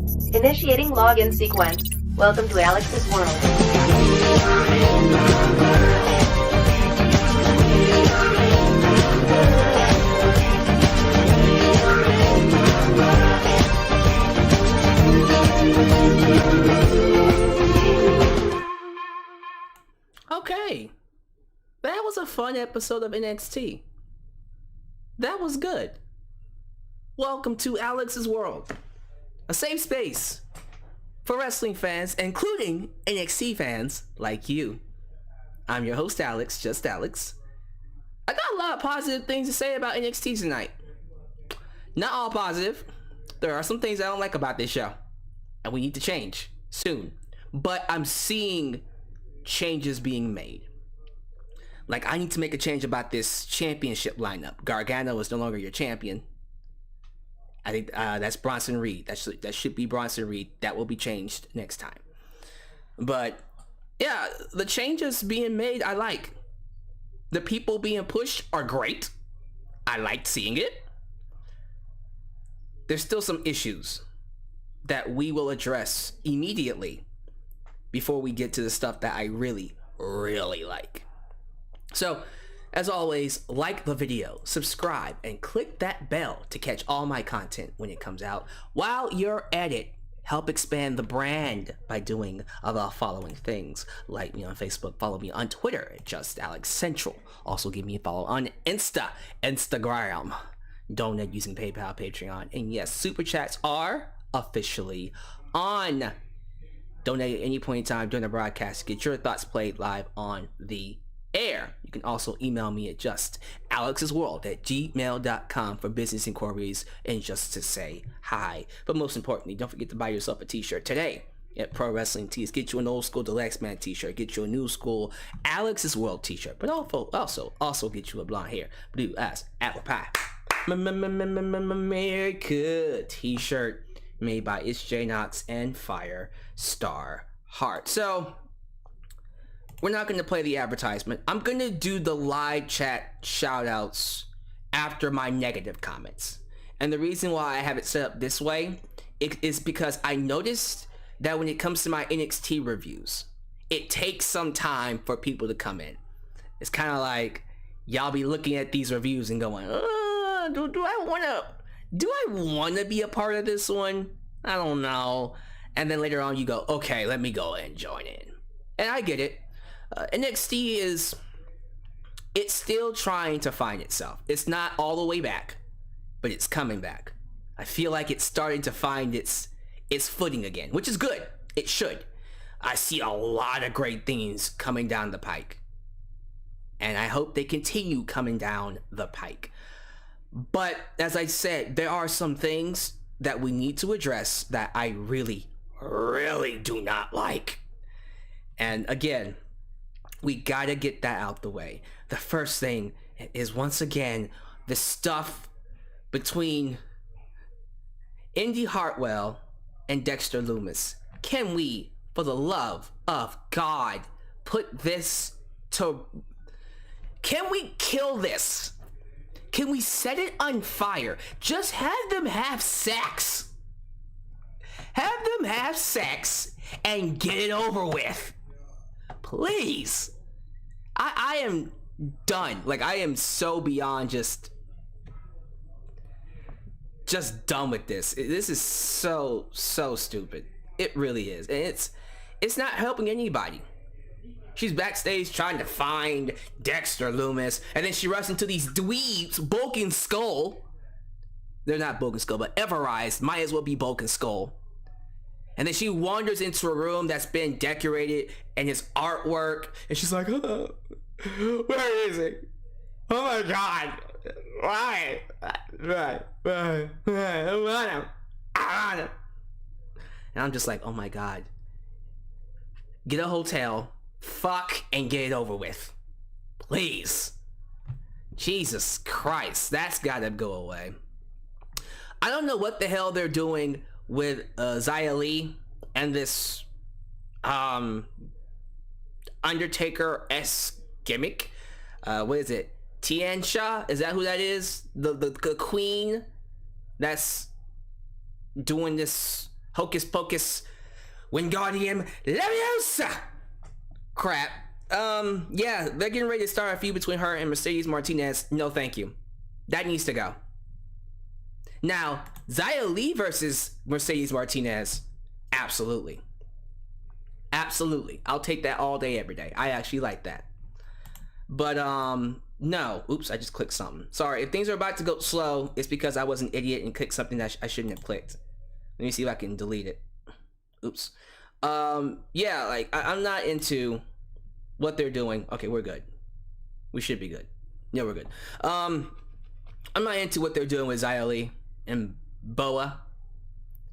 Initiating login sequence. Welcome to Alyx's world. Okay, that was a fun episode of NXT. That was good. Welcome to Alyx's world, a safe space for wrestling fans, including NXT fans like you. I'm your host, Alyx, just Alyx. I got a lot of positive things to say about NXT tonight. Not all positive. There are some things I don't like about this show, and we need to change soon. But I'm seeing changes being made. Like, I need to make a change about this championship lineup. Gargano is no longer your champion. I think that's Bronson Reed. That should be Bronson Reed. That will be changed next time. But yeah, the changes being made, I like. The people being pushed are great. I liked seeing it. There's still some issues that we will address immediately before we get to the stuff that I really, really like. So, as always, like the video, subscribe, and click that bell to catch all my content when it comes out. While you're at it, help expand the brand by doing the following things. Like me on Facebook, follow me on Twitter at Just Alex Central. Also give me a follow on Instagram. Donate using PayPal, Patreon, and yes, Super Chats are officially on. Donate at any point in time during the broadcast. Get your thoughts played live on the air. You can also email me at justalexsworld@gmail.com for business inquiries and just to say hi. But most importantly, don't forget to buy yourself a t-shirt today at Pro Wrestling Tees. Get you an old school Deluxe Man t-shirt. Get you a new school Alyx's World t-shirt. But also get you a blonde hair, blue as apple pie America t-shirt made by It's J Knox and Fire Star Heart. So we're not going to play the advertisement. I'm going to do the live chat shout outs after my negative comments. And the reason why I have it set up this way is because I noticed that when it comes to my NXT reviews, it takes some time for people to come in. It's kind of like y'all be looking at these reviews and going, do I want to be a part of this one? I don't know. And then later on you go, okay, let me go and join in. And I get it. NXT it's still trying to find itself. It's not all the way back, but it's coming back. I feel like it's starting to find its footing again, which is good. It should. I see a lot of great things coming down the pike, and I hope they continue coming down the pike. But as I said, there are some things that we need to address that I really, really do not like. And again, we gotta get that out the way. The first thing is, once again, the stuff between Indy Hartwell and Dexter Lumis. Can we, for the love of God, put this to... Can we kill this? Can we set it on fire? Just have them have sex. Have them have sex and get it over with. Please. I am done. Like, I am so beyond just done with this. This is so stupid. It really is. And it's not helping anybody. She's backstage trying to find Dexter Lumis, and then she runs into these dweebs, Bulk and Skull. They're not Bulk and Skull, but Everrise might as well be Bulk and Skull. And then she wanders into a room that's been decorated and his artwork, and she's like, oh, where is he? Oh my God. Why? I want him. And I'm just like, oh my God. Get a hotel, fuck, and get it over with. Please. Jesus Christ. That's gotta go away. I don't know what the hell they're doing with Xia Li and this Undertaker-esque gimmick. What is it? Tiansha? Is that who that is? The queen that's doing this hocus pocus Wingardium Leviosa crap. Yeah, they're getting ready to start a feud between her and Mercedes Martinez. No, thank you. That needs to go. Now, Xia Li versus Mercedes Martinez. Absolutely. Absolutely. I'll take that all day, every day. I actually like that. But, no. Oops, I just clicked something. Sorry, if things are about to go slow, it's because I was an idiot and clicked something that I shouldn't have clicked. Let me see if I can delete it. Oops. Yeah, like, I'm not into what they're doing. Okay, we're good. We should be good. Yeah, we're good. I'm not into what they're doing with Xia Li and Boa.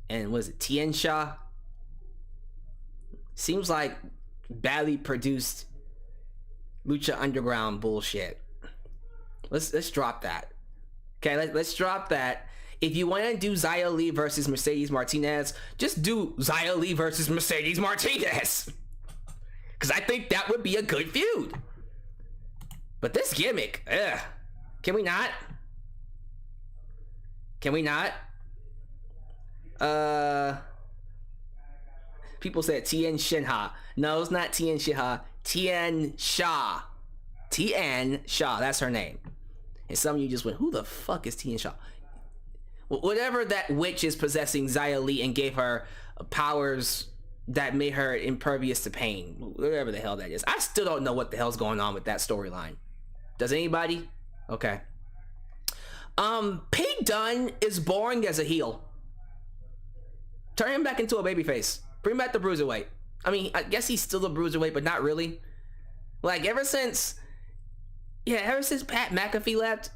And was it Tien Sha? Seems like badly produced Lucha Underground bullshit. Let's drop that. Okay, let's drop that. If you want to do Xia Li versus Mercedes Martinez, just do Xia Li versus Mercedes Martinez. Because I think that would be a good feud. But this gimmick, ugh. Can we not? Can we not? People said Tien Shinha. No, it's not Tien Shinha. Tien Sha. Tien Sha, that's her name. And some of you just went, who the fuck is Tien Sha? Whatever that witch is possessing Xia Li and gave her powers that made her impervious to pain. Whatever the hell that is. I still don't know what the hell's going on with that storyline. Does anybody? Okay. Pete Dunne is boring as a heel. Turn him back into a babyface. Bring back the bruiserweight. I mean, I guess he's still a bruiserweight, but not really. Like, ever since Pat McAfee left,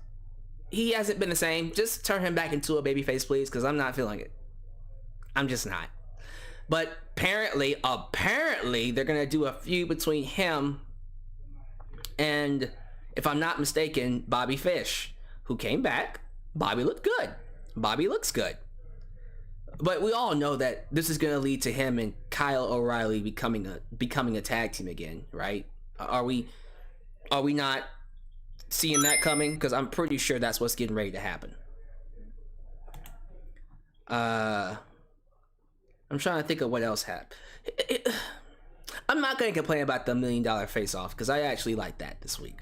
he hasn't been the same. Just turn him back into a babyface, please, because I'm not feeling it. I'm just not. But apparently, they're gonna do a feud between him and, if I'm not mistaken, Bobby Fish, who came back. Bobby looked good. Bobby looks good. But we all know that this is gonna lead to him and Kyle O'Reilly becoming a tag team again, right? Are we not seeing that coming? Because I'm pretty sure that's what's getting ready to happen. I'm trying to think of what else happened. I'm not going to complain about the $1 Million Face-Off because I actually like that this week.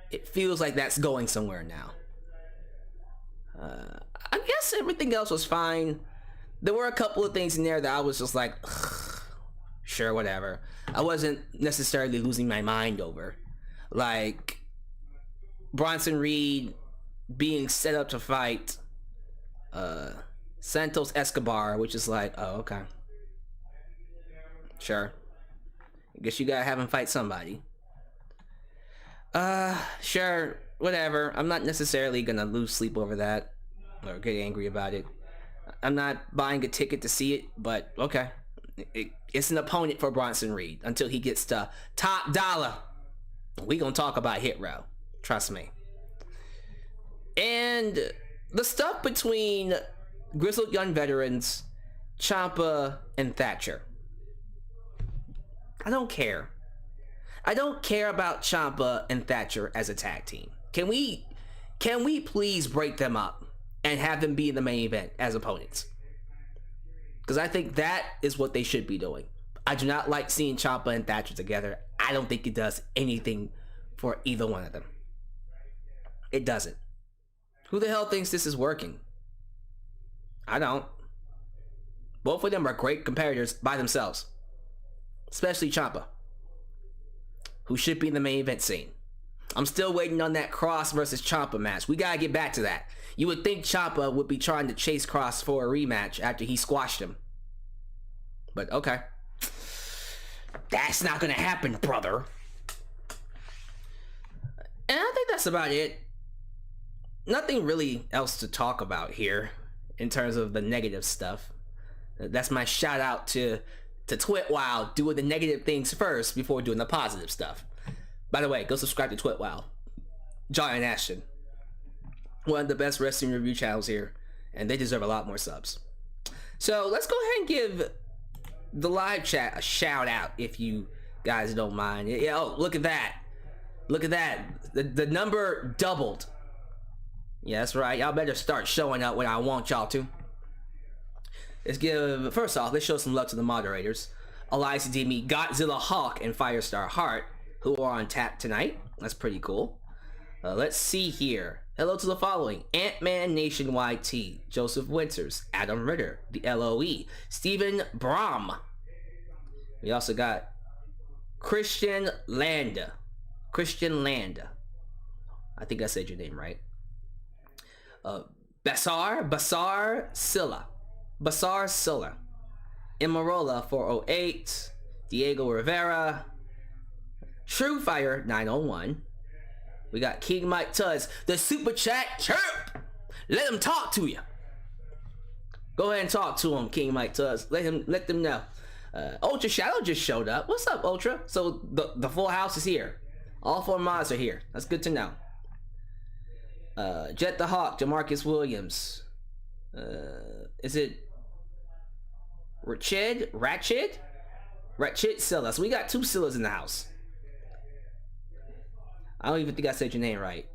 It feels like that's going somewhere now. I guess everything else was fine. There were a couple of things in there that I was just like, sure, whatever. I wasn't necessarily losing my mind over. Like, Bronson Reed being set up to fight Santos Escobar, which is like, oh, okay. Sure. I guess you gotta have him fight somebody. Sure, whatever. I'm not necessarily gonna lose sleep over that or get angry about it. I'm not buying a ticket to see it, but okay. It's an opponent for Bronson Reed until he gets to top dollar. We gonna talk about Hit Row. Trust me. And the stuff between Grizzled Young Veterans, Ciampa, and Thatcher. I don't care. I don't care about Ciampa and Thatcher as a tag team. Can we please break them up and have them be in the main event as opponents? Because I think that is what they should be doing. I do not like seeing Ciampa and Thatcher together. I don't think it does anything for either one of them. It doesn't. Who the hell thinks this is working? I don't. Both of them are great competitors by themselves. Especially Ciampa, who should be in the main event scene. I'm still waiting on that Kross versus Ciampa match. We gotta get back to that. You would think Ciampa would be trying to chase Kross for a rematch after he squashed him. But okay. That's not gonna happen, brother. And I think that's about it. Nothing really else to talk about here in terms of the negative stuff. That's my shout out to Twitwild, doing the negative things first before doing the positive stuff. By the way, go subscribe to Twitwild. John and Ashton, one of the best wrestling review channels here, and they deserve a lot more subs. So let's go ahead and give the live chat a shout out if you guys don't mind. Yeah, oh, look at that. Look at that. The number doubled. Yeah, that's right. Y'all better start showing up when I want y'all to. First off, let's show some love to the moderators. Alyx, Demi, Godzilla Hawk, and Firestar Heart, who are on tap tonight. That's pretty cool. Let's see here. Hello to the following: Ant-Man Nationwide T, Joseph Winters, Adam Ritter, the LOE, Stephen Brom. We also got Christian Landa. I think I said your name right. Basar Silla. Imarola 408, Diego Rivera, True Fire 901. We got King Mike Tuz, the super chat chirp. Let him talk to you. Go ahead and talk to him, King Mike Tuz. Let them know. Ultra Shadow just showed up. What's up, Ultra? So the full house is here. All 4 mods are here. That's good to know. Jet the Hawk, Jamarcus Williams. Is it Ratchet Silla. So we got 2 Sillas in the house. I don't even think I said your name right,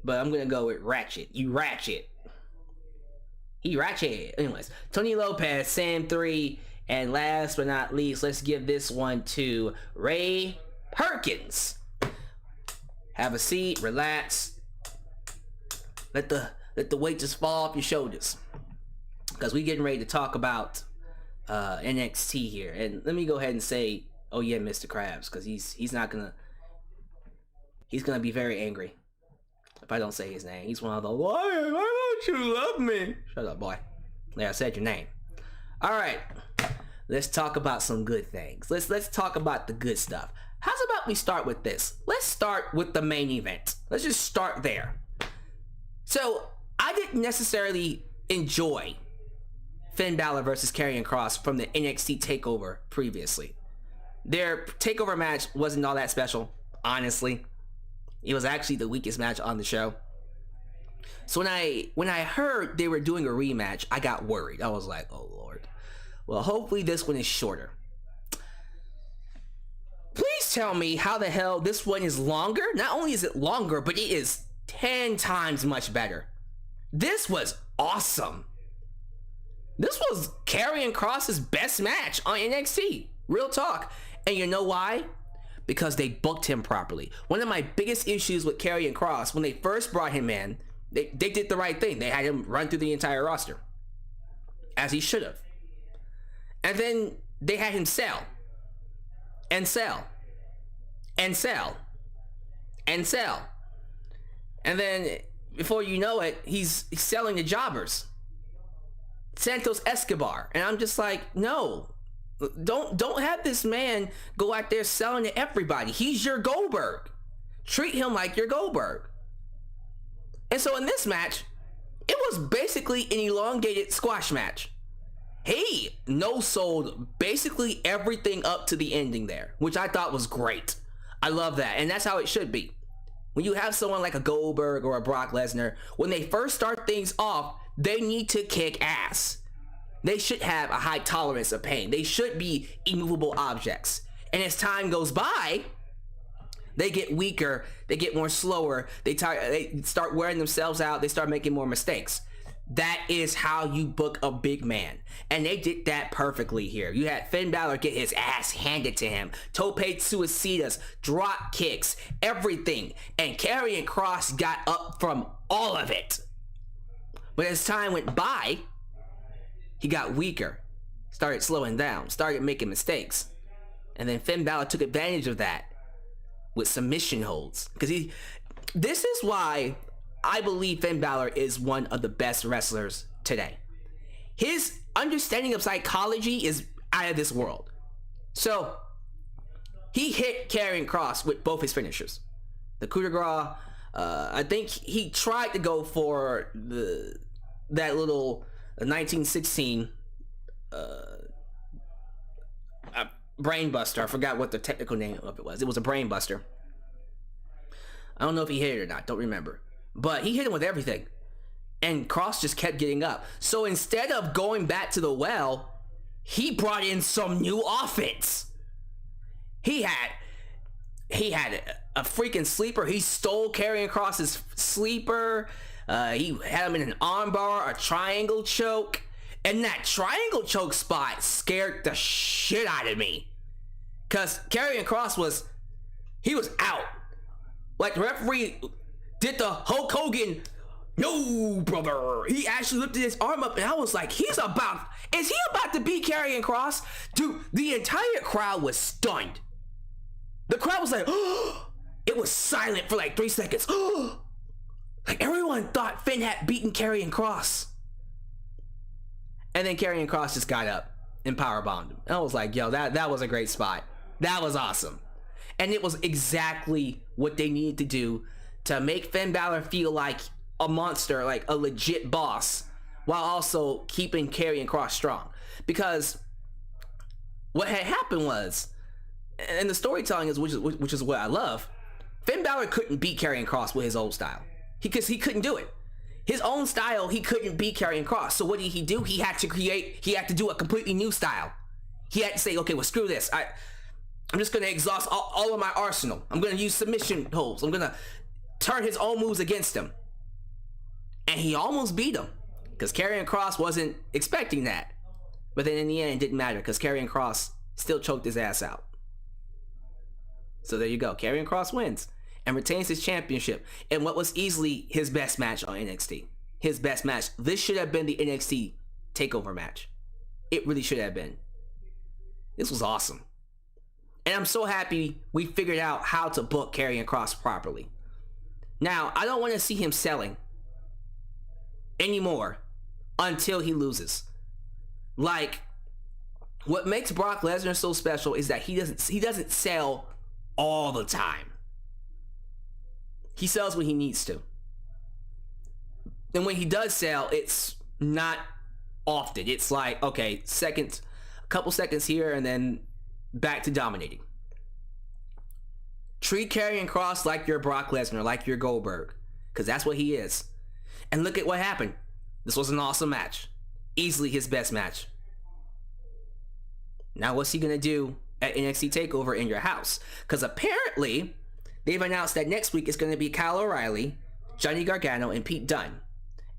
but I'm gonna go with Ratchet. You Ratchet. He Ratchet. Anyways, Tony Lopez, Sam 3, and last but not least, let's give this one to Ray Perkins. Have a seat, relax. Let the weight just fall off your shoulders, because we getting ready to talk about NXT here. And let me go ahead and say, oh yeah, Mr. Krabs, because he's gonna be very angry if I don't say his name. He's one of the why don't you love me? Shut up, boy. Yeah, I said your name. All right, let's talk about some good things. Let's talk about the good stuff. How's about we start with this? Let's start with the main event. Let's just start there. So I didn't necessarily enjoy Finn Balor versus Karrion Kross from the NXT takeover previously. Their takeover match wasn't all that special, honestly. It was actually the weakest match on the show. So when I heard they were doing a rematch, I got worried. I was like, oh lord. Well, hopefully this one is shorter. Please tell me how the hell this one is longer. Not only is it longer, but it is 10 times much better. This was awesome. This was Karrion Kross's best match on NXT. Real talk. And you know why? Because they booked him properly. One of my biggest issues with Karrion Kross, when they first brought him in, they did the right thing. They had him run through the entire roster, as he should have. And then they had him sell. And sell. And sell. And sell. And then, before you know it, he's selling the jobbers. Santos Escobar. And I'm just like, no. Don't have this man go out there selling to everybody. He's your Goldberg. Treat him like your Goldberg. And so in this match, it was basically an elongated squash match. He no-sold basically everything up to the ending there, which I thought was great. I love that, and that's how it should be. When you have someone like a Goldberg or a Brock Lesnar, when they first start things off, they need to kick ass. They should have a high tolerance of pain. They should be immovable objects. And as time goes by, they get weaker, they get more slower, they start wearing themselves out, they start making more mistakes. That is how you book a big man. And they did that perfectly here. You had Finn Balor get his ass handed to him. Tope suicidas, drop kicks, everything. And Karrion Kross got up from all of it. But as time went by, he got weaker, started slowing down, started making mistakes. And then Finn Balor took advantage of that with submission holds. This is why I believe Finn Balor is one of the best wrestlers today. His understanding of psychology is out of this world. So he hit Karrion Kross with both his finishers. The coup de grace, I think he tried to go for that little 1916 brain buster. I forgot what the technical name of it was. It was a brain buster. I don't know if he hit it or not, don't remember. But he hit him with everything. And Kross just kept getting up. So instead of going back to the well, he brought in some new offense. He had a freaking sleeper. He stole Karrion Kross's sleeper. He had him in an armbar, a triangle choke. And that triangle choke spot scared the shit out of me. Because Karrion Kross was out. Like, the referee did the Hulk Hogan, no, brother. He actually lifted his arm up, and I was like, is he about to beat Karrion Kross? Dude, the entire crowd was stunned. The crowd was like, oh, it was silent for like 3 seconds. Oh, like everyone thought Finn had beaten Karrion Kross. And then Karrion Kross just got up and powerbombed him. And I was like, yo, that was a great spot. That was awesome. And it was exactly what they needed to do to make Finn Balor feel like a monster, like a legit boss, while also keeping Karrion Kross strong. Because what had happened was, and the storytelling is, which is what I love, Finn Balor couldn't beat Karrion Kross with his old style. He couldn't do it. His own style, he couldn't beat Karrion Kross. So what did he do? He had to do a completely new style. He had to say, okay, well, screw this. I'm just going to exhaust all of my arsenal. I'm going to use submission holds. I'm going to turn his own moves against him. And he almost beat him, because Karrion Kross wasn't expecting that. But then in the end, it didn't matter, because Karrion Kross still choked his ass out. So there you go. Karrion Kross wins and retains his championship in what was easily his best match on NXT. His best match. This should have been the NXT takeover match. It really should have been. This was awesome. And I'm so happy we figured out how to book Karrion Kross properly. Now, I don't want to see him selling anymore until he loses. Like, what makes Brock Lesnar so special is that he doesn't sell all the time. He sells when he needs to. And when he does sell, it's not often. It's like, okay, a couple seconds here and then back to dominating. Treat Karrion Kross like you're Brock Lesnar, like you're Goldberg, because that's what he is. And look at what happened. This was an awesome match. Easily his best match. Now what's he gonna do at NXT TakeOver in your house? Because apparently they've announced that next week it's gonna be Kyle O'Reilly, Johnny Gargano, and Pete Dunne.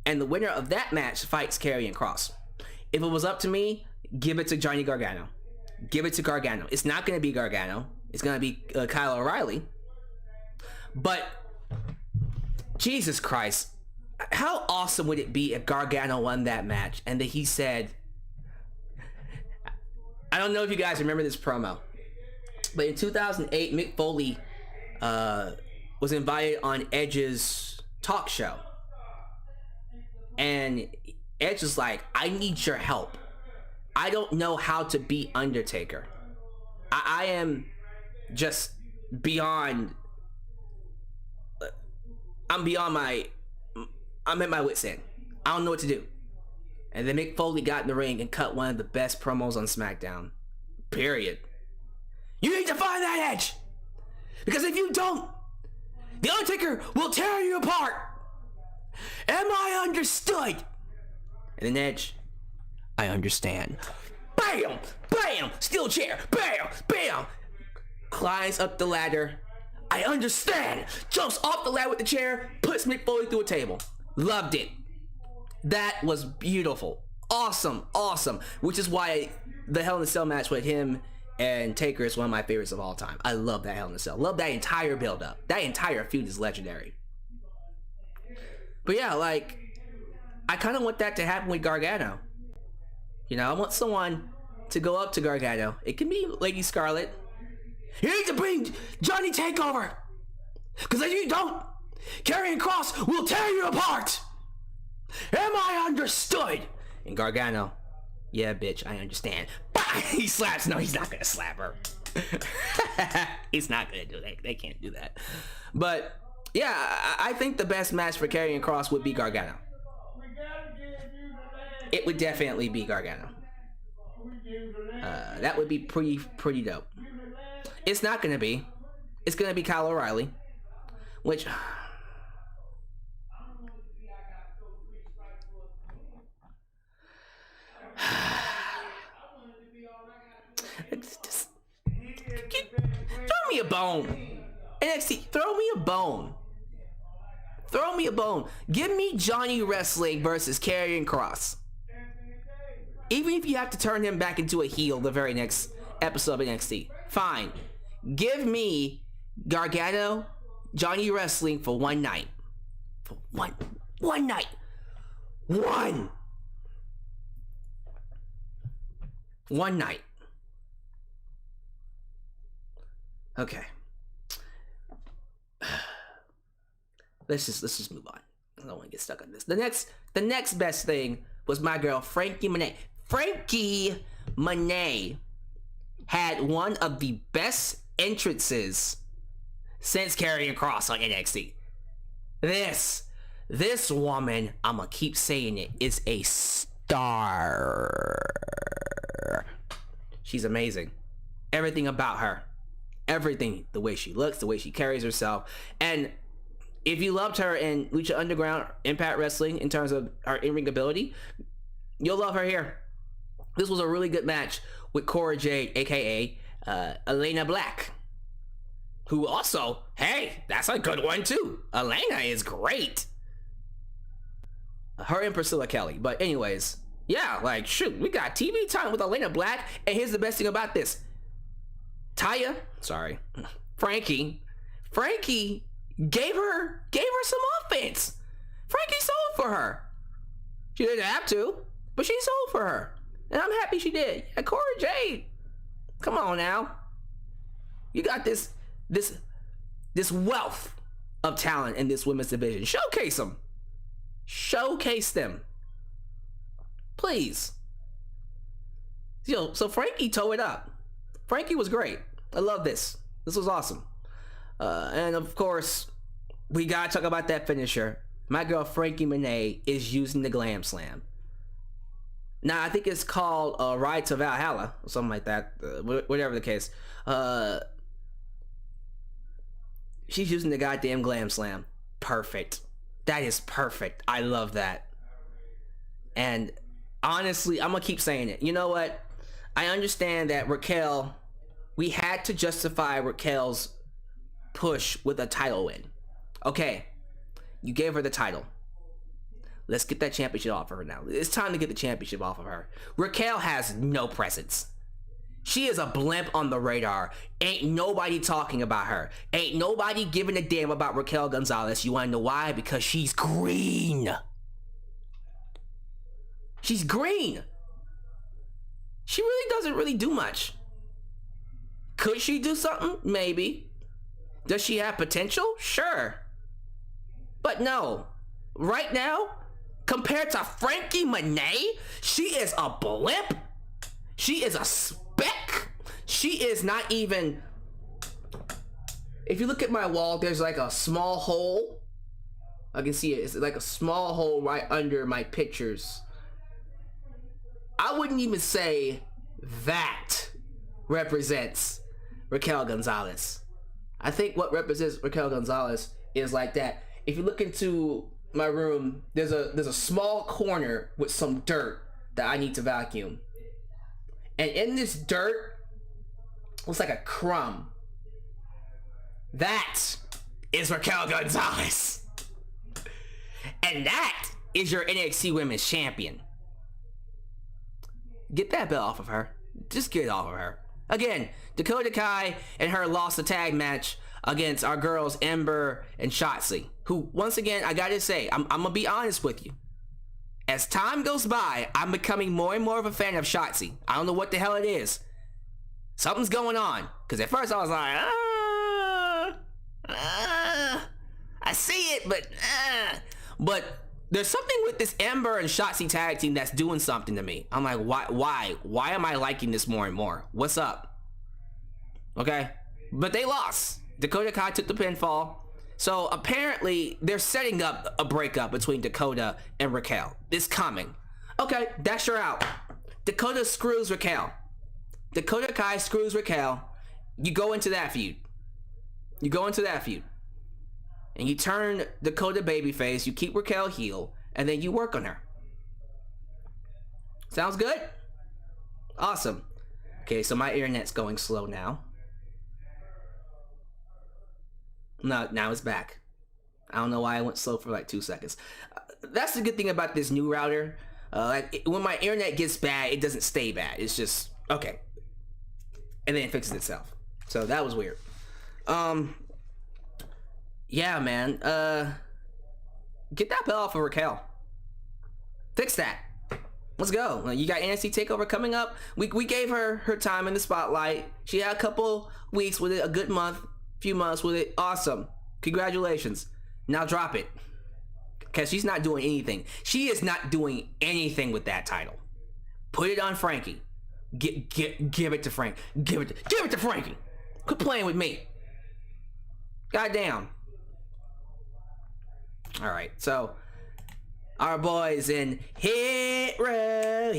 And the winner of that match fights Karrion Kross. If it was up to me, give it to Johnny Gargano. Give it to Gargano. It's not gonna be Gargano. It's gonna be Kyle O'Reilly. But Jesus Christ, how awesome would it be if Gargano won that match and that he said, I don't know if you guys remember this promo, but in 2008, Mick Foley was invited on Edge's talk show. And Edge was like, I need your help. I don't know how to beat Undertaker. I am just beyond... I'm at my wit's end. I don't know what to do. And then Mick Foley got in the ring and cut one of the best promos on SmackDown. Period. You need to find that Edge! Because if you don't, The Undertaker will tear you apart! Am I understood? And then Edge, I understand. Bam! Bam! Steel chair! Bam! Bam! Climbs up the ladder. I understand! Jumps off the ladder with the chair, puts Mick Foley through a table. Loved it. That was beautiful. Awesome. Awesome. Which is why the Hell in a Cell match with him and Taker is one of my favorites of all time. I love that Hell in a Cell. Love that entire build-up. That entire feud is legendary. But yeah, like, I kind of want that to happen with Gargano. You know, I want someone to go up to Gargano. It can be Lady Scarlett. You need to bring Johnny Takeover! Because if you don't, Karrion Kross will tear you apart! Am I understood? And Gargano, yeah, bitch, I understand. He slaps. No, he's not gonna slap her. He's not gonna do that. They can't do that. But yeah, I think the best match for Karrion Kross would be Gargano. It would definitely be Gargano. That would be pretty dope. It's not gonna be. It's gonna be Kyle O'Reilly, which. Just throw me a bone. NXT, throw me a bone. Throw me a bone. Give me Johnny Wrestling versus Karrion Kross. Even if you have to turn him back into a heel the very next episode of NXT, fine. Give me Gargano, Johnny Wrestling for one night. For one night. One night. Okay. Let's just move on. I don't want to get stuck on this. The next best thing was my girl Franky Monet. Franky Monet had one of the best entrances since Karrion Kross on NXT. This woman, I'ma keep saying it, is a star. She's amazing. Everything about her. Everything. The way she looks, the way she carries herself. And if you loved her in Lucha Underground, Impact Wrestling, in terms of her in-ring ability, you'll love her here. This was a really good match with Cora Jade, aka Elena Black, who also, hey, that's a good one too. Elena is great. Her and Priscilla Kelly. But anyways, yeah, like, shoot, we got TV time with Elena Black. And here's the best thing about this. Franky gave her some offense. Franky sold for her. She didn't have to, but she sold for her. And I'm happy she did. Yeah, Cora Jade. Come on now. You got this wealth of talent in this women's division. Showcase them. Showcase them. Please. So Franky tore it up. Franky was great. I love this. This was awesome. And of course, we gotta talk about that finisher. My girl Franky Monet is using the Glam Slam. Now, I think it's called Ride to Valhalla, or something like that. Whatever the case. She's using the goddamn Glam Slam. Perfect. That is perfect. I love that. And honestly, I'm gonna keep saying it. You know what? I understand that Raquel, we had to justify Raquel's push with a title win. Okay, you gave her the title. Let's get that championship off of her now. It's time to get the championship off of her. Raquel has no presence. She is a blimp on the radar. Ain't nobody talking about her. Ain't nobody giving a damn about Raquel Gonzalez. You wanna know why? Because she's green. She's green. She really doesn't really do much. Could she do something? Maybe. Does she have potential? Sure. But no. Right now, compared to Franky Monet, she is a blimp. She is a speck. She is not even... If you look at my wall, there's like a small hole. I can see it. It's like a small hole right under my pictures. I wouldn't even say that represents Raquel Gonzalez. I think what represents Raquel Gonzalez is like that. If you look into my room, there's a small corner with some dirt that I need to vacuum. And in this dirt, looks like a crumb. That is Raquel Gonzalez. And that is your NXT Women's Champion. Get that belt off of her. Just get it off of her. Again, Dakota Kai and her lost a tag match against our girls Ember and Shotzi, who, once again, I gotta say, I'm gonna be honest with you. As time goes by, I'm becoming more and more of a fan of Shotzi. I don't know what the hell it is. Something's going on. Because at first I was like, I see it, but there's something with this Ember and Shotzi tag team that's doing something to me. I'm like, why am I liking this more and more? What's up? Okay, but they lost. Dakota Kai took the pinfall. So apparently they're setting up a breakup between Dakota and Raquel. It's coming. Okay, that's your out. Dakota screws Raquel. Dakota Kai screws Raquel. You go into that feud. And you turn Dakota babyface, you keep Raquel heel, and then you work on her. Sounds good? Awesome. Okay, so my internet's going slow now. No, now it's back. I don't know why I went slow for like 2 seconds. That's the good thing about this new router. When my internet gets bad, it doesn't stay bad. It's just okay, and then it fixes itself. So that was weird. Yeah, man. Get that belt off of Raquel. Fix that. Let's go. You got NXT takeover coming up. We gave her time in the spotlight. She had a couple weeks with it, a good few months with it. Awesome. Congratulations. Now drop it. Because she's not doing anything. She is not doing anything with that title. Put it on Franky. Give it to Frank. Give it to Franky. Quit playing with me. Goddamn. Alright, so our boys in Hit Row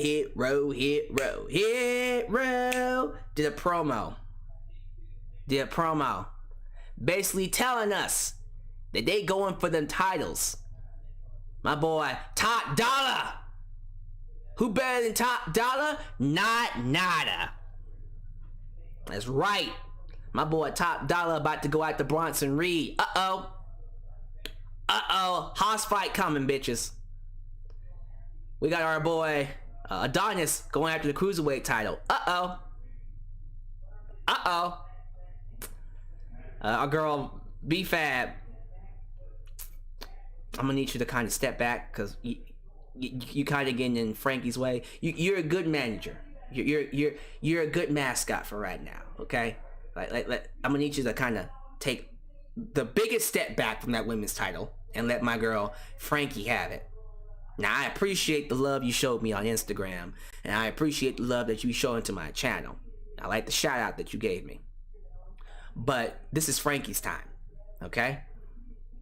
did a promo. Basically telling us that they going for them titles. My boy, Top Dollar. Who better than Top Dollar? Not nada. That's right. My boy, Top Dollar, about to go out to Bronson Reed. Uh-oh. House fight coming, bitches. We got our boy, Adonis, going after the Cruiserweight title. Our girl, B-Fab. I'm gonna need you to kind of step back because you kind of getting in Franky's way. You're a good manager. You're a good mascot for right now. Okay, I'm gonna need you to kind of take the biggest step back from that women's title and let my girl Franky have it. Now I appreciate the love you showed me on Instagram, and I appreciate the love that you showed to my channel. I like the shout out that you gave me. But this is Franky's time. Okay?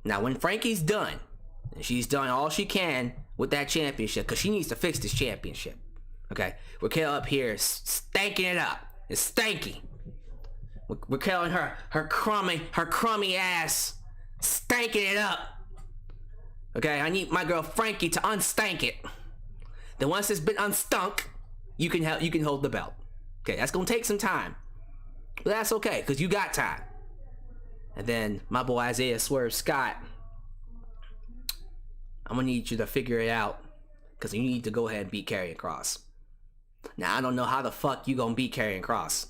Now when Franky's done, and she's done all she can with that championship, because she needs to fix this championship. Okay? Raquel up here is stanking it up. It's stanky. Raquel and her crummy ass stanking it up. Okay? I need my girl Franky to unstank it. Then once it's been unstunk, you can hold the belt. Okay? That's gonna take some time. But that's okay, because you got time. And then my boy Isaiah Swerve Scott, I'm gonna need you to figure it out, because you need to go ahead and beat Karrion Kross. Now I don't know how the fuck you gonna beat Karrion Kross.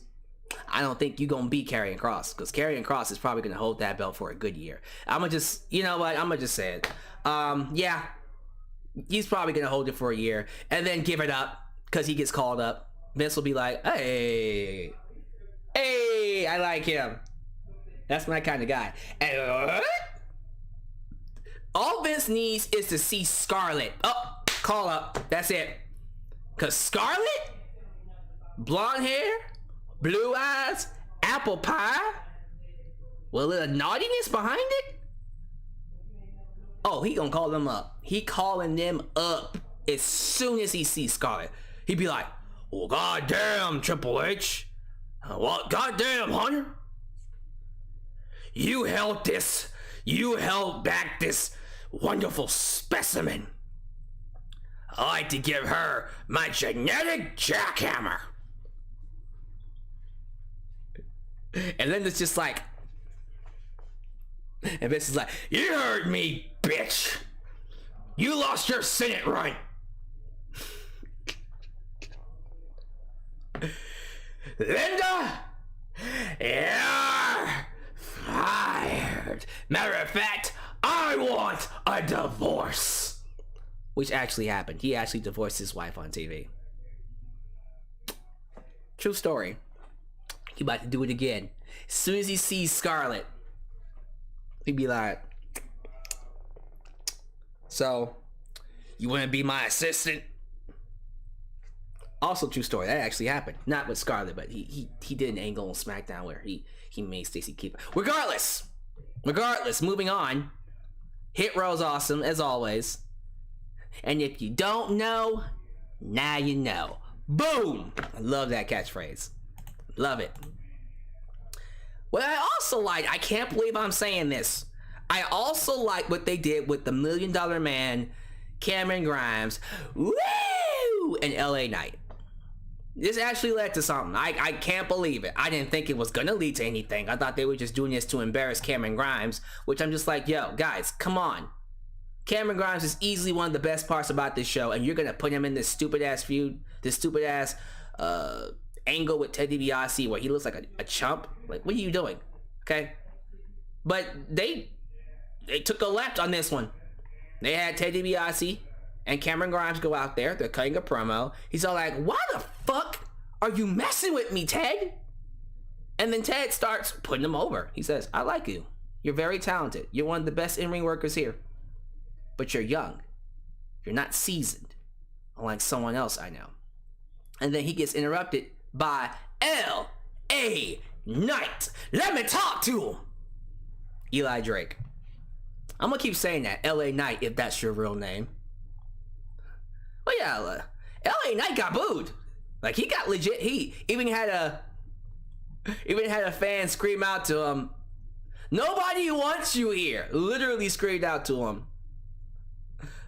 I don't think you gonna beat Karrion Kross, because Karrion Kross is probably gonna hold that belt for a good year. I'm gonna just, you know what? I'm gonna just say it. Yeah, he's probably gonna hold it for a year and then give it up because he gets called up. Vince will be like, hey, I like him. That's my kind of guy. And all Vince needs is to see Scarlett. Oh, call up. That's it. Cause Scarlett, blonde hair, blue eyes, apple pie, with a little naughtiness behind it. Oh, he gonna call them up. He calling them up as soon as he sees Scarlett. He be like, well, goddamn, Triple H. What? Goddamn, Hunter. You held back this wonderful specimen. I like to give her my genetic jackhammer. And then it's just like, and Vince is like, you heard me, bitch. You lost your Senate run. Linda, you're fired. Matter of fact, I want a divorce. Which actually happened. He actually divorced his wife on TV. True story. He about to do it again. As soon as he sees Scarlett, he'd be like, so, you want to be my assistant? Also true story. That actually happened. Not with Scarlett, but he did an angle on SmackDown where he made Stacy keep. Regardless, moving on. Hit Row's awesome, as always. And if you don't know, now you know. Boom! I love that catchphrase. Love it. What I also like, I can't believe I'm saying this. I also like what they did with the $1 Million Man, Cameron Grimes, woo, and LA Knight. This actually led to something. I can't believe it. I didn't think it was gonna lead to anything. I thought they were just doing this to embarrass Cameron Grimes, which I'm just like, yo, guys, come on. Cameron Grimes is easily one of the best parts about this show, and you're gonna put him in this stupid ass feud, this stupid ass angle with Ted DiBiase where he looks like a chump. Like, what are you doing? Okay, but they took a left on this one. They had Ted DiBiase and Cameron Grimes go out there. They're cutting a promo. He's all like, "Why the fuck are you messing with me, Ted?" And then Ted starts putting him over. He says, "I like you. You're very talented. You're one of the best in-ring workers here. But you're young. You're not seasoned, unlike someone else I know." And then he gets interrupted by L.A. Knight. Let me talk to him. Eli Drake. I'm gonna keep saying that, L.A. Knight, if that's your real name. But yeah, L.A. Knight got booed. Like, he got legit heat. Even had a fan scream out to him, "Nobody wants you here." Literally screamed out to him,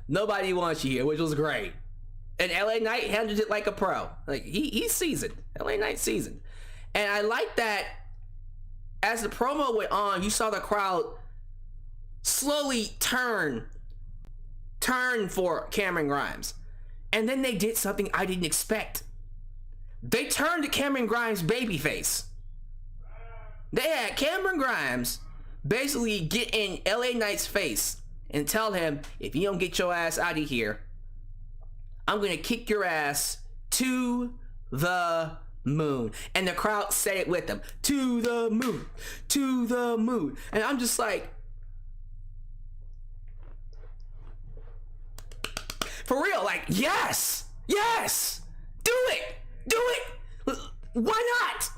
"Nobody wants you here," which was great. And LA Knight handled it like a pro. Like, he's seasoned. LA Knight seasoned. And I like that as the promo went on, you saw the crowd slowly turn for Cameron Grimes. And then they did something I didn't expect. They turned to Cameron Grimes' babyface. They had Cameron Grimes basically get in LA Knight's face and tell him, "If you don't get your ass out of here, I'm gonna kick your ass to the moon." And the crowd said it with them, "To the moon, to the moon." And I'm just like, for real, like, yes, do it. Why not?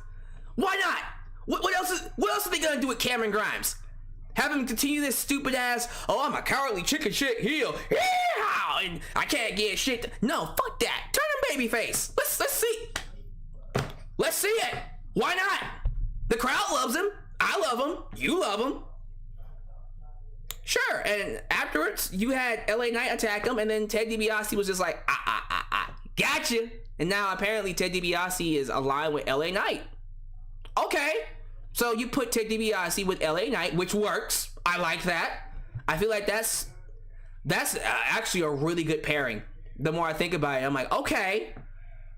What else are they gonna do with Cameron Grimes? Have him continue this stupid ass, "Oh, I'm a cowardly chicken shit heel, yeah, and I can't get shit." No, fuck that. Turn him babyface. Let's see it. Why not? The crowd loves him. I love him. You love him. Sure. And afterwards, you had LA Knight attack him, and then Ted DiBiase was just like, gotcha. And now apparently Ted DiBiase is aligned with LA Knight. Okay. So you put Ted DiBiase with LA Knight, which works. I like that. I feel like that's actually a really good pairing. The more I think about it, I'm like, okay.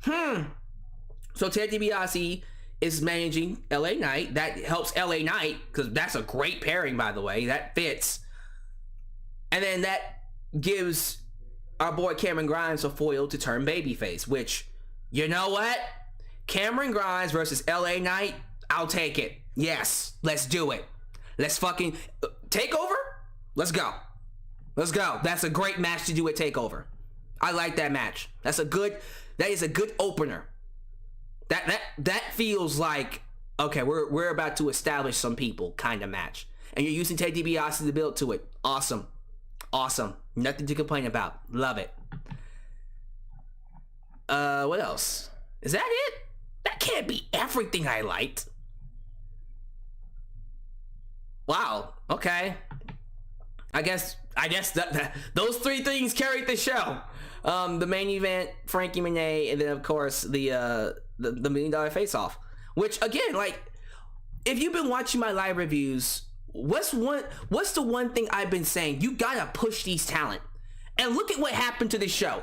So Ted DiBiase is managing LA Knight. That helps LA Knight, because that's a great pairing, by the way. That fits. And then that gives our boy Cameron Grimes a foil to turn babyface, which, you know what? Cameron Grimes versus LA Knight, I'll take it. Yes, let's do it. Let's fucking takeover. Let's go. That's a great match to do at takeover. I like that match. That is a good opener. That feels like, okay, we're about to establish some people kind of match. And you're using Ted DiBiase to build to it. Awesome. Nothing to complain about. Love it. What else? Is that it? That can't be everything I liked. Wow. Okay. I guess those three things carried the show. The main event, Franky Monet, and then of course the $1 million face-off. Which, again, like, if you've been watching my live reviews, what's the one thing I've been saying? You gotta push these talent. And look at what happened to this show.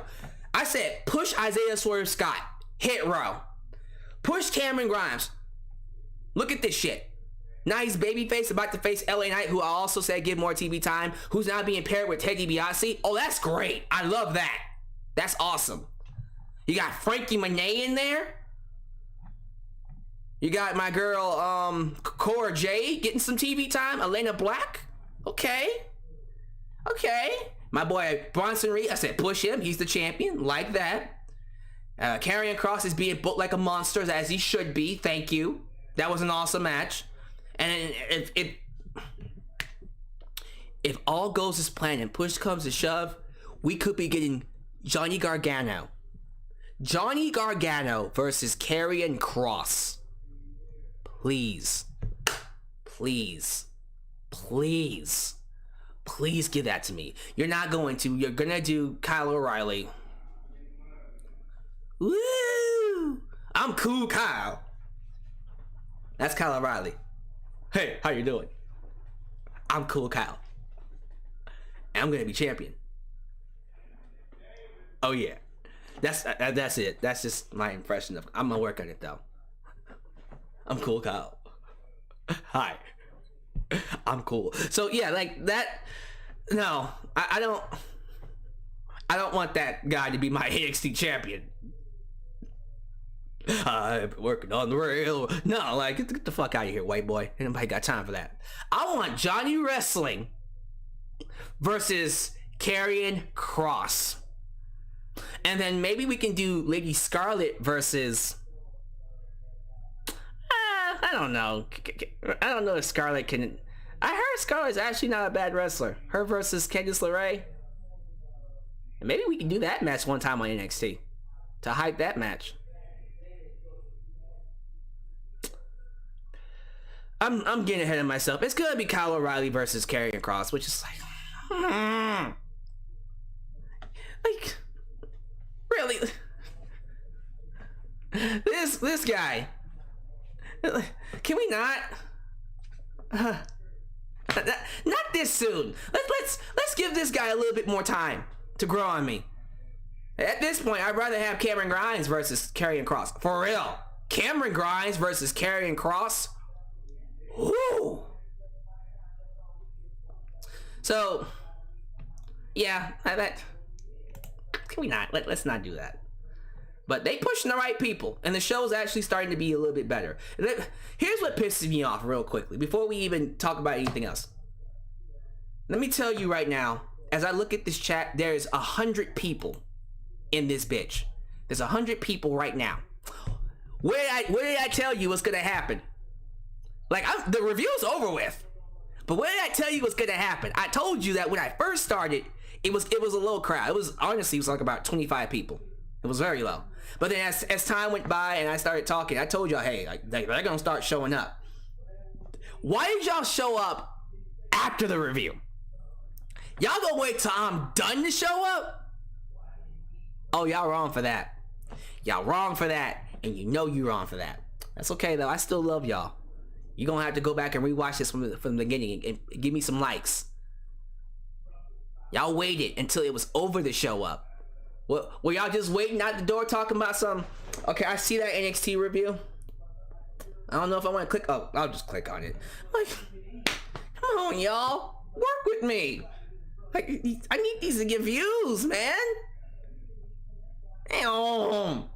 I said, push Isaiah Swerve Scott. Hit row. Push Cameron Grimes. Look at this shit. Now he's babyface, about to face LA Knight, who I also said give more TV time, who's now being paired with Ted DiBiase. Oh, that's great. I love that. That's awesome. You got Franky Monet in there. You got my girl, Cora Jade getting some TV time. Elena Black. Okay. My boy Bronson Reed, I said push him. He's the champion. Like that. Karrion Kross is being booked like a monster, as he should be. Thank you. That was an awesome match. And if all goes as planned and push comes to shove, we could be getting Johnny Gargano versus Karrion Kross. Please give that to me. You're not going to. You're gonna do Kyle O'Reilly. Woo! I'm Cool Kyle. That's Kyle O'Reilly. Hey, how you doing? I'm Cool Kyle. and I'm gonna be champion. Oh yeah, that's it. That's just my impression of. I'm gonna work on it though. I'm cool, Kyle. Hi. I'm cool. So yeah, like that. No, I don't want that guy to be my NXT champion. I'm working on the rail. No, like get the fuck out of here, white boy. Ain't nobody got time for that. I want Johnny Wrestling versus Karrion Kross. And then maybe we can do Lady Scarlett versus I don't know. I don't know if Scarlett can. I heard Scarlett's actually not a bad wrestler. Her versus Candice LeRae. And maybe we can do that match one time on NXT to hype that match. I'm getting ahead of myself. It's gonna be Kyle O'Reilly versus Karrion Kross, which is like really this guy. Can we not? Not this soon. Let's give this guy a little bit more time to grow on me. At this point, I'd rather have Cameron Grimes versus Karrion Kross. For real. Cameron Grimes versus Karrion Kross. Woo! So, yeah, that can we not? Let's not do that. But they pushing the right people, and the show's actually starting to be a little bit better. Here's what pisses me off real quickly, before we even talk about anything else. Let me tell you right now, as I look at this chat, there's 100 people in this bitch. There's 100 people right now. Where did I tell you what's gonna happen? Like, the review's over with. But what did I tell you what's gonna happen? I told you that when I first started, it was a low crowd. It was like about 25 people. It was very low. But then as time went by and I started talking, I told y'all, hey, like, they're gonna start showing up. Why did y'all show up after the review? Y'all gonna wait till I'm done to show up? Oh, y'all wrong for that. Y'all wrong for that, and you know you wrong for that. That's okay though. I still love y'all. You're gonna have to go back and rewatch this from the beginning and give me some likes. Y'all waited until it was over to show up. Were y'all just waiting out the door talking about some? Okay, I see that NXT review. I don't know if I want to click. Oh, I'll just click on it. Like, come on, y'all, work with me. Like, I need these to get views, man. Damn.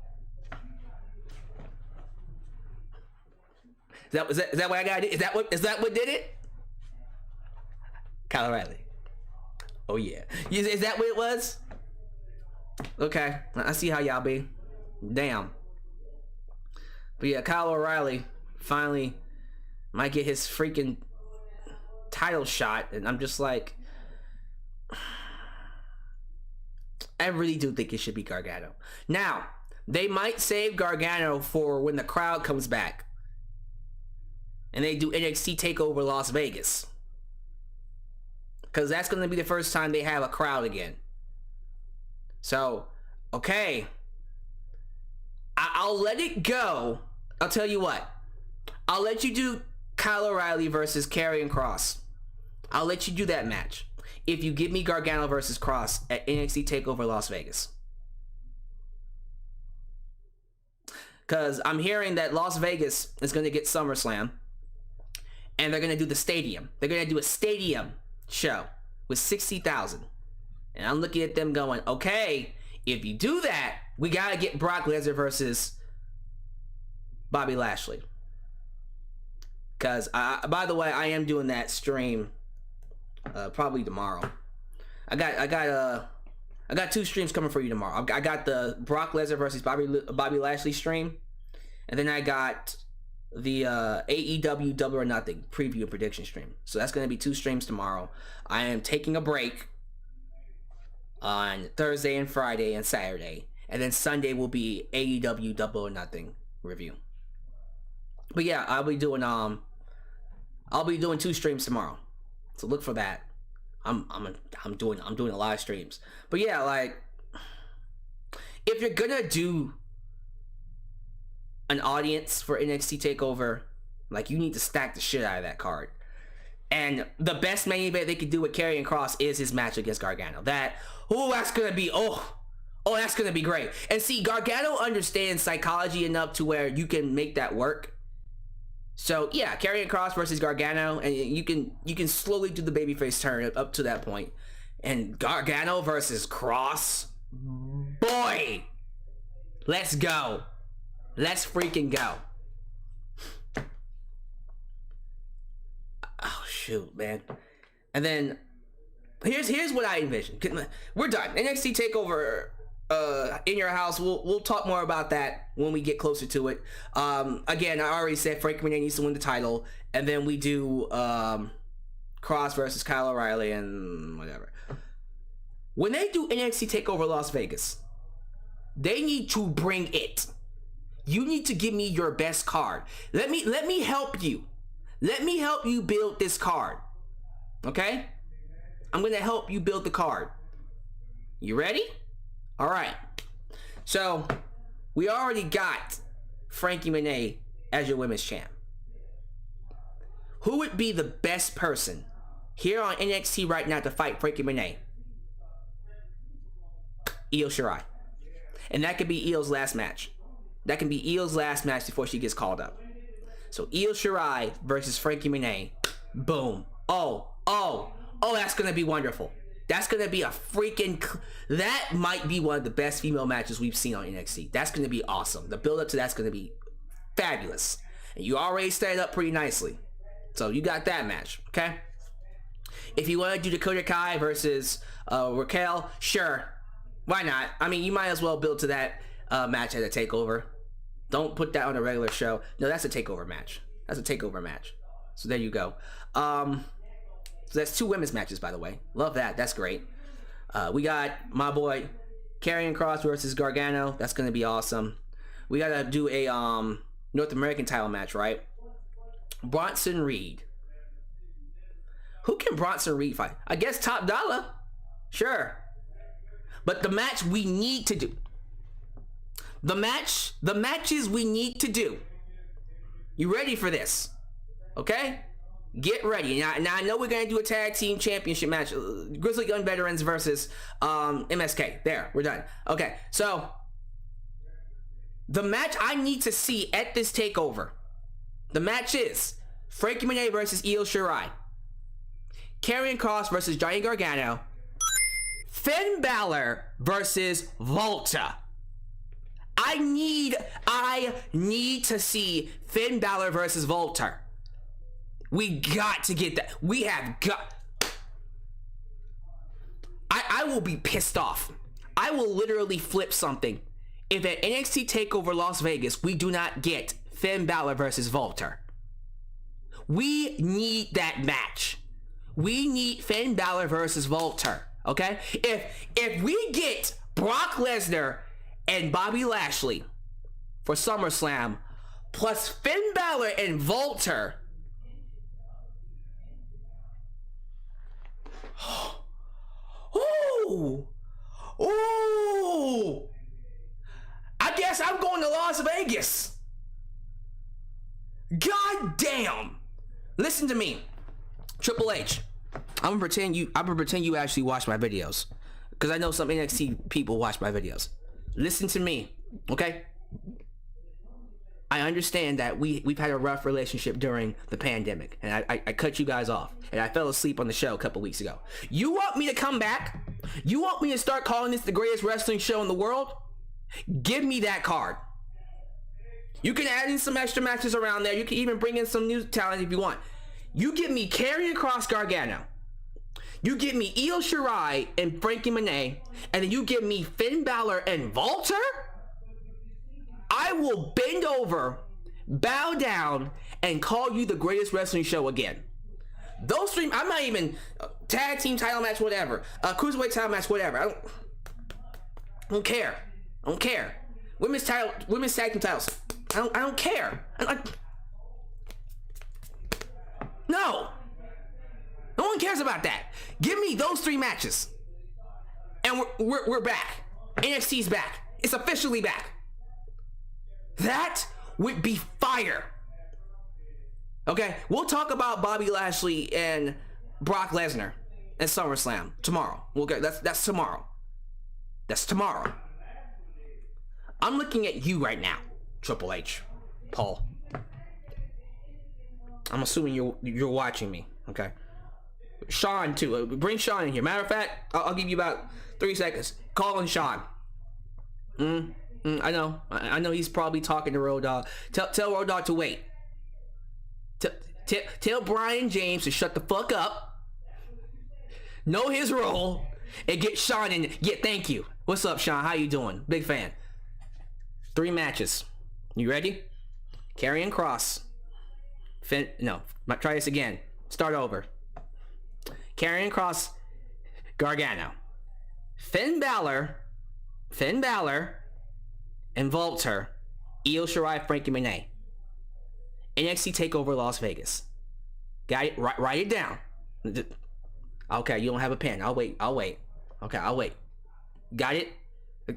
Is that what I got? Is that what did it? Kyle O'Reilly. Oh yeah. Is that what it was? Okay, I see how y'all be. Damn. But yeah, Kyle O'Reilly finally might get his freaking title shot, and I'm just like, I really do think it should be Gargano. Now, they might save Gargano for when the crowd comes back and they do NXT TakeOver Las Vegas, because that's going to be the first time they have a crowd again. So, okay, I'll let it go. I'll tell you what, I'll let you do Kyle O'Reilly versus Karrion Kross. I'll let you do that match if you give me Gargano versus Kross at NXT TakeOver Las Vegas. Because I'm hearing that Las Vegas is going to get SummerSlam, and they're going to do the stadium. They're going to do a stadium show with 60,000. And I'm looking at them going, okay, if you do that, we got to get Brock Lesnar versus Bobby Lashley. Because, by the way, I am doing that stream probably tomorrow. I got two streams coming for you tomorrow. I got the Brock Lesnar versus Bobby Lashley stream, and then I got the AEW Double or Nothing preview and prediction stream. So that's going to be two streams tomorrow. I am taking a break on Thursday and Friday and Saturday, and then Sunday will be AEW Double or Nothing review. But yeah, I'll be doing two streams tomorrow, so look for that. I'm doing a lot of streams. But yeah, like, if you're gonna do an audience for NXT TakeOver, like, you need to stack the shit out of that card. And the best main event they could do with Karrion Kross is his match against Gargano. That's gonna be, that's gonna be great. And see, Gargano understands psychology enough to where you can make that work. So yeah, Karrion Kross versus Gargano, and you can slowly do the babyface turn up to that point. And Gargano versus Kross, boy, let's go. Let's freaking go. Oh shoot, man. And then here's what I envision. We're done. NXT takeover in your house. We'll talk more about that when we get closer to it. Again, I already said Franky Monet needs to win the title, and then we do Kross versus Kyle O'Reilly and whatever. When they do NXT takeover Las Vegas, they need to bring it. You need to give me your best card. Let me help you. Let me help you build this card. Okay? I'm going to help you build the card. You ready? All right. So, we already got Franky Monet as your women's champ. Who would be the best person here on NXT right now to fight Franky Monet? Io Shirai. And that could be Io's last match. That can be Io's last match before she gets called up. So Io Shirai versus Franky Monet. Boom. Oh, that's going to be wonderful. That's going to be a freaking... That might be one of the best female matches we've seen on NXT. That's going to be awesome. The build up to that's going to be fabulous. And you already set it up pretty nicely. So you got that match, okay? If you want to do Dakota Kai versus Raquel, sure. Why not? I mean, you might as well build to that match at a takeover. Don't put that on a regular show. No, that's a takeover match. That's a takeover match. So there you go. So that's 2 women's matches, by the way. Love that. That's great. We got my boy Karrion Kross versus Gargano. That's going to be awesome. We got to do a North American title match, right? Bronson Reed. Who can Bronson Reed fight? I guess Top Dollar. Sure. But the match we need to do. The matches we need to do. You ready for this? Okay? Get ready. Now I know we're going to do a tag team championship match. Grizzly Gun Veterans versus MSK. There, we're done. Okay, so the match I need to see at this takeover. The match is Franky Monet versus Io Shirai. Karrion Kross versus Johnny Gargano. Finn Balor versus Volta. I need to see Finn Balor versus Volta. We got to get that. We have got... I will be pissed off. I will literally flip something if at NXT TakeOver Las Vegas we do not get Finn Balor versus Volta. We need that match. We need Finn Balor versus Volta. Okay? If we get Brock Lesnar and Bobby Lashley for SummerSlam plus Finn Balor and Volta, ooh, I guess I'm going to Las Vegas. God damn. Listen to me, Triple H. I'm gonna pretend you actually watch my videos, because I know some NXT people watch my videos. Listen to me, okay? I understand that we've had a rough relationship during the pandemic, and I cut you guys off, and I fell asleep on the show a couple weeks ago. You want me to come back? You want me to start calling this the greatest wrestling show in the world? Give me that card. You can add in some extra matches around there. You can even bring in some new talent if you want. You give me Karrion Kross Gargano. You give me Io Shirai and Franky Monet, and then you give me Finn Balor and Volta? I will bend over, bow down, and call you the greatest wrestling show again. Those 3, I'm not even tag team title match, whatever. Cruiserweight title match, whatever. I don't care. I don't care. Women's tag team titles. I don't care. No. No one cares about that. Give me those 3 matches. And we're back. NXT's back. It's officially back. That would be fire. Okay, we'll talk about Bobby Lashley and Brock Lesnar and SummerSlam tomorrow. That's tomorrow. That's tomorrow. I'm looking at you right now, Triple H, Paul. I'm assuming you're watching me. Okay. Sean too. Bring Sean in here. Matter of fact, I'll give you about 3 seconds. Call in Sean. I know he's probably talking to Road Dogg. Tell Road Dogg to wait. Tell Brian James to shut the fuck up. Know his role and get Sean in. Thank you. What's up, Sean? How you doing? Big fan. 3 matches. You ready? Karrion Kross. Try this again. Start over. Karrion Kross, Gargano. Finn Balor, and Walter, Io Shirai, Franky Monet. NXT TakeOver Las Vegas. Got it? Write it down. Okay, you don't have a pen. I'll wait. Okay, I'll wait. Got it?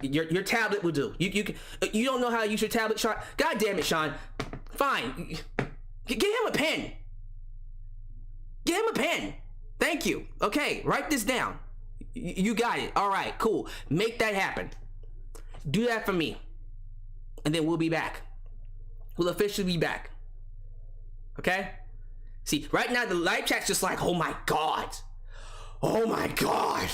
Your tablet will do. You don't know how to use your tablet, Sean? God damn it, Sean. Fine. Get him a pen. Get him a pen. Thank you. Okay, write this down. You got it. All right, cool. Make that happen. Do that for me. And then we'll be back. We'll officially be back. Okay? See, right now the live chat's just like, oh my god. Oh my god.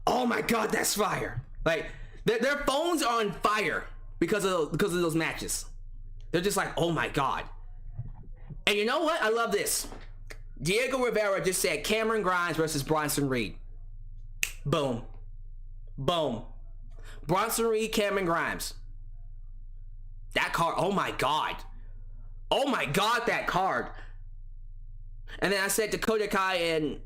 Oh my god, that's fire. Like, their phones are on fire because of those matches. They're just like, oh my god. And you know what? I love this. Diego Rivera just said Cameron Grimes versus Bronson Reed. Boom. Boom. Bronson Reed, Cameron Grimes. That card, oh my god. Oh my god, that card. And then I said Dakota Kai and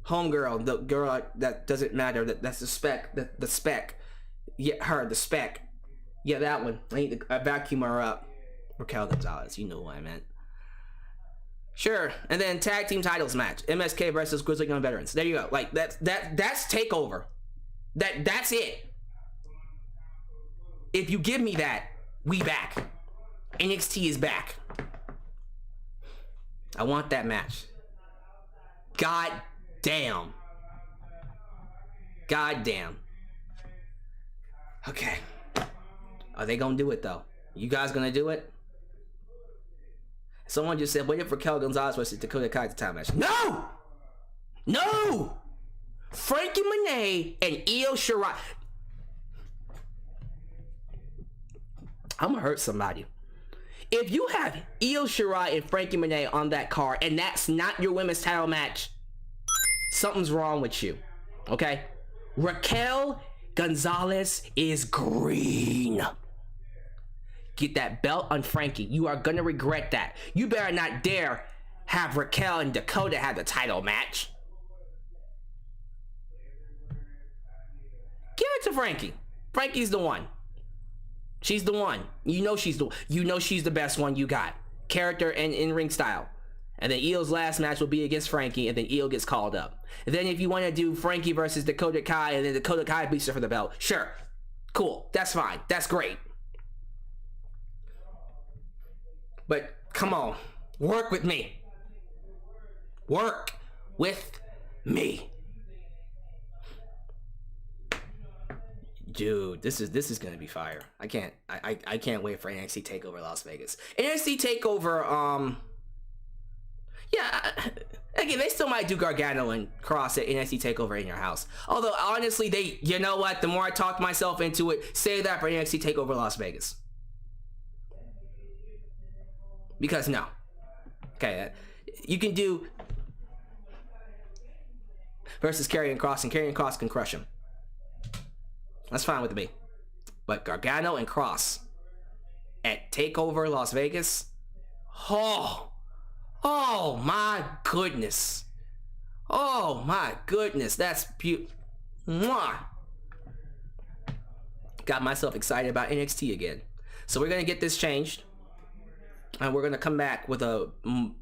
homegirl, the girl that doesn't matter, that's the spec, the spec. Yeah, her, the spec. Yeah, that one. I need to vacuum her up. Raquel Gonzalez, you know what I meant. Sure. And then tag team titles match. MSK versus Grizzly Young Veterans. There you go. Like that's takeover. That's it. If you give me that, we back. NXT is back. I want that match. God damn. God damn. Okay. Are they gonna do it though? You guys gonna do it? Someone just said, wait for Raquel Gonzalez versus Dakota Kai at the time match. No! No! Franky Monet and Io Shirai. I'm gonna hurt somebody. If you have Io Shirai and Franky Monet on that card and that's not your women's title match, something's wrong with you. Okay? Raquel Gonzalez is green. Get that belt on Franky. You are gonna regret that. You better not dare have Raquel and Dakota have the title match. Give it to Franky. Franky's the one. She's the one. You know she's the best one you got. Character and in-ring style. And then Io's last match will be against Franky, and then Io gets called up. And then if you want to do Franky versus Dakota Kai, and then Dakota Kai beats her for the belt, sure. Cool. That's fine. That's great. But come on, work with me. Work with me. Dude, this is gonna be fire. I can't wait for NXT TakeOver Las Vegas. NXT TakeOver, yeah, again, they still might do Gargano and Kross at NXT TakeOver in your house. Although honestly, you know what? The more I talk myself into it, save that for NXT TakeOver Las Vegas. Because no. Okay, you can do versus Karrion Kross, and Karrion Kross can crush him. That's fine with me. But Gargano and Kross at TakeOver Las Vegas, oh my goodness. Oh my goodness, that's beautiful. Got myself excited about NXT again. So we're gonna get this changed. And we're going to come back with an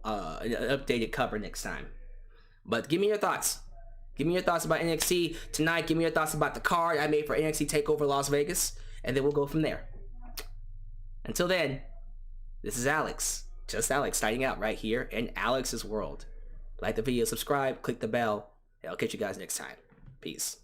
updated cover next time. But give me your thoughts. Give me your thoughts about NXT tonight. Give me your thoughts about the card I made for NXT TakeOver Las Vegas. And then we'll go from there. Until then, This is Alyx, just Alyx, signing out right here in Alyx's world. Like the video, subscribe, click the bell, and I'll catch you guys next time. Peace.